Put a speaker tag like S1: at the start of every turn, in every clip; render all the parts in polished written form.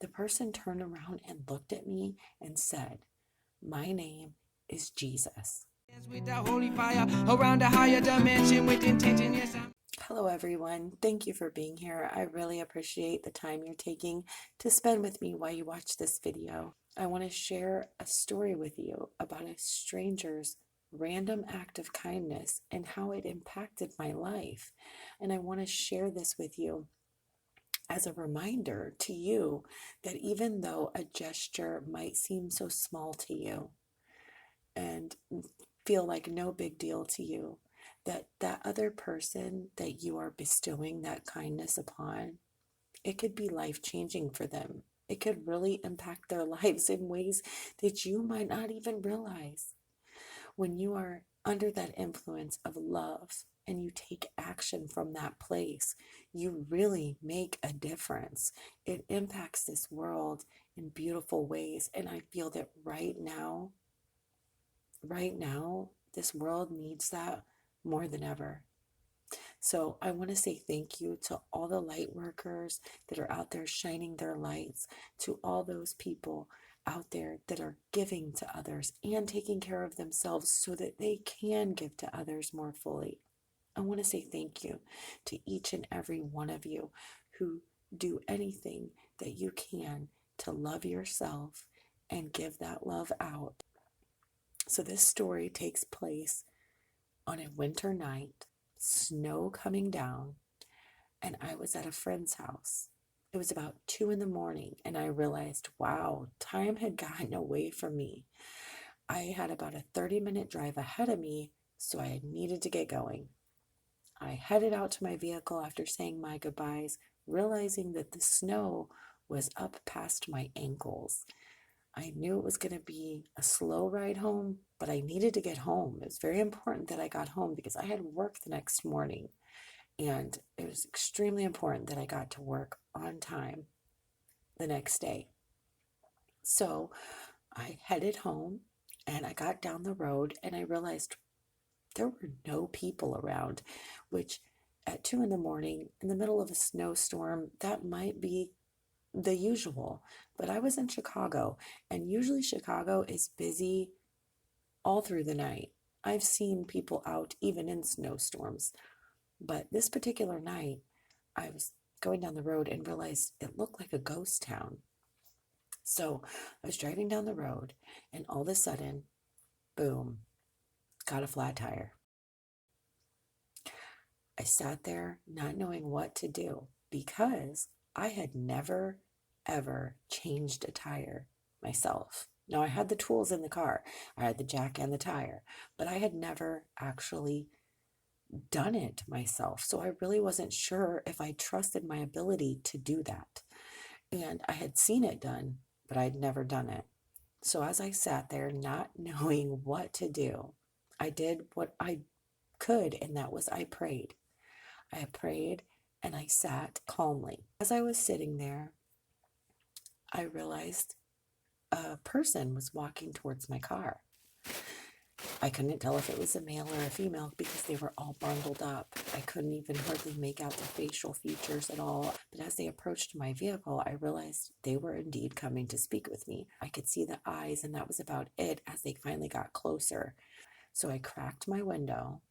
S1: The person turned around and looked at me and said, "My name is Jesus."
S2: With the holy fire around a higher dimension with intention, yes,
S1: Hello everyone, thank you for being here. I really appreciate the time you're taking to spend with me while you watch this video. I want to share a story with you about a stranger's random act of kindness and how it impacted my life. And I want to share this with you as a reminder to you that even though a gesture might seem so small to you and feel like no big deal to you, that other person that you are bestowing that kindness upon, it could be life-changing for them. It could really impact their lives in ways that you might not even realize. When you are under that influence of love and you take action from that place, you really make a difference. It impacts this world in beautiful ways. And I feel that right now, this world needs that more than ever. So I want to say thank you to all the light workers that are out there shining their lights, to all those people out there that are giving to others and taking care of themselves so that they can give to others more fully. I want to say thank you to each and every one of you who do anything that you can to love yourself and give that love out. So this story takes place on a winter night, snow coming down, and I was at a friend's house. It was about 2 a.m, and I realized, wow, time had gotten away from me. I had about a 30-minute drive ahead of me, so I needed to get going. I headed out to my vehicle after saying my goodbyes, realizing that the snow was up past my ankles. I knew it was going to be a slow ride home, but I needed to get home. It was very important that I got home because I had work the next morning. And it was extremely important that I got to work on time the next day. So I headed home and I got down the road and I realized there were no people around, which at 2 a.m, in the middle of a snowstorm, that might be the usual. But I was in Chicago, and usually Chicago is busy all through the night. I've seen people out even in snowstorms. But this particular night, I was going down the road and realized it looked like a ghost town. So I was driving down the road, and all of a sudden, boom, got a flat tire. I sat there not knowing what to do because I had never, ever changed a tire myself. Now, I had the tools in the car. I had the jack and the tire, but I had never actually done it myself. So I really wasn't sure if I trusted my ability to do that. And I had seen it done, but I'd never done it. So as I sat there not knowing what to do, I did what I could, and that was I prayed. I prayed and I sat calmly. As I was sitting there, I realized a person was walking towards my car. I couldn't tell if it was a male or a female because they were all bundled up. I couldn't even hardly make out the facial features at all. But as they approached my vehicle, I realized they were indeed coming to speak with me. I could see the eyes, and that was about it as they finally got closer. So I cracked my window,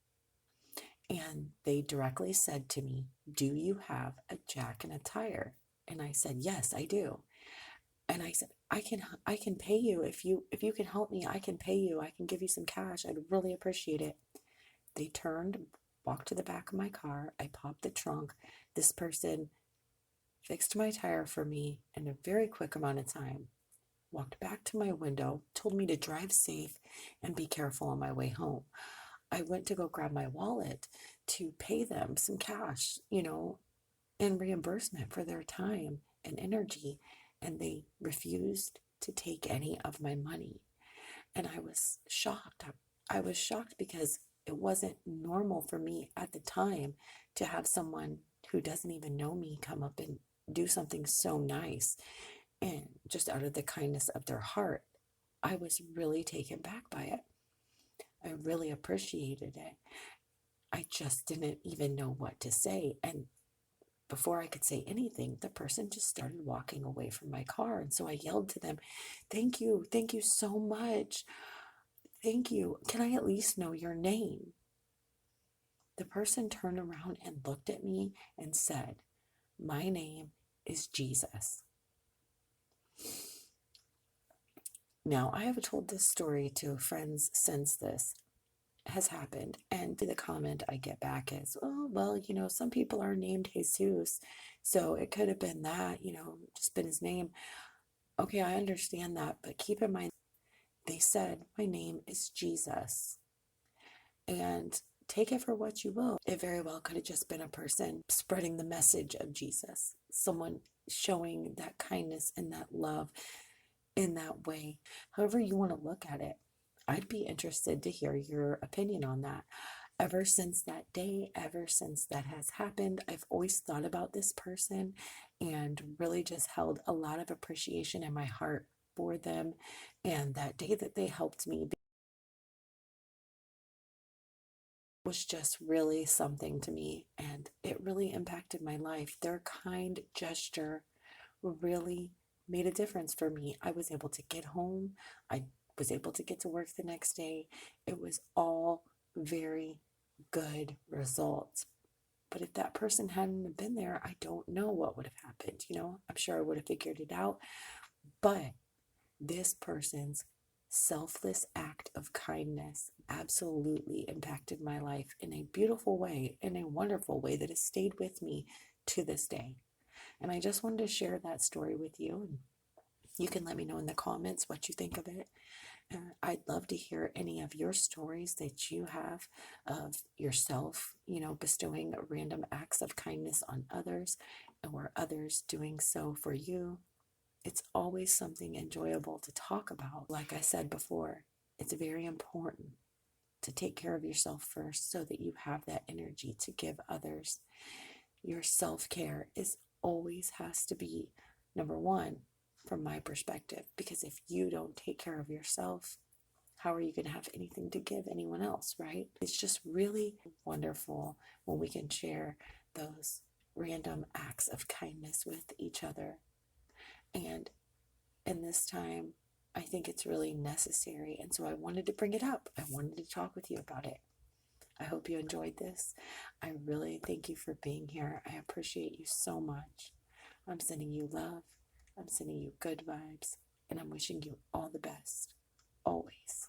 S1: and they directly said to me, "Do you have a jack and a tire?" And I said, "Yes, I do." And I said, I can pay you if you can help me. I can pay you. I can give you some cash. I'd really appreciate it. They turned, walked to the back of my car. I popped the trunk. This person fixed my tire for me in a very quick amount of time. Walked back to my window, told me to drive safe and be careful on my way home. I went to go grab my wallet to pay them some cash, in reimbursement for their time and energy, and they refused to take any of my money. And I was shocked. I was shocked because it wasn't normal for me at the time to have someone who doesn't even know me come up and do something so nice, and just out of the kindness of their heart. I was really taken back by it. I really appreciated it. I just didn't even know what to say. And before I could say anything, the person just started walking away from my car. And so I yelled to them, "Thank you. Thank you so much. Thank you. Can I at least know your name?" The person turned around and looked at me and said, "My name is Jesus." Now, I have told this story to friends since this has happened, and the comment I get back is, "Oh, well, some people are named Jesus, so it could have been that, just been his name." Okay, I understand that, but keep in mind, they said, "My name is Jesus." And take it for what you will. It very well could have just been a person spreading the message of Jesus, someone showing that kindness and that love in that way. However, you want to look at it, I'd be interested to hear your opinion on that. Ever since that day, ever since that has happened, I've always thought about this person and really just held a lot of appreciation in my heart for them. And that day that they helped me was just really something to me, and it really impacted my life. Their kind gesture really made a difference for me. I was able to get home, I was able to get to work the next day. It was all very good results. But if that person hadn't been there, I don't know what would have happened. I'm sure I would have figured it out. But this person's selfless act of kindness absolutely impacted my life in a beautiful way, in a wonderful way that has stayed with me to this day. And I just wanted to share that story with you. And you can let me know in the comments what you think of it. I'd love to hear any of your stories that you have of yourself, bestowing random acts of kindness on others, or others doing so for you. It's always something enjoyable to talk about. Like I said before, it's very important to take care of yourself first so that you have that energy to give others. Your self-care is always has to be number one from my perspective, because if you don't take care of yourself, how are you going to have anything to give anyone else, right? It's just really wonderful when we can share those random acts of kindness with each other. And in this time, I think it's really necessary. And so I wanted to bring it up. I wanted to talk with you about it. I hope you enjoyed this. I really thank you for being here. I appreciate you so much. I'm sending you love. I'm sending you good vibes. And I'm wishing you all the best, always.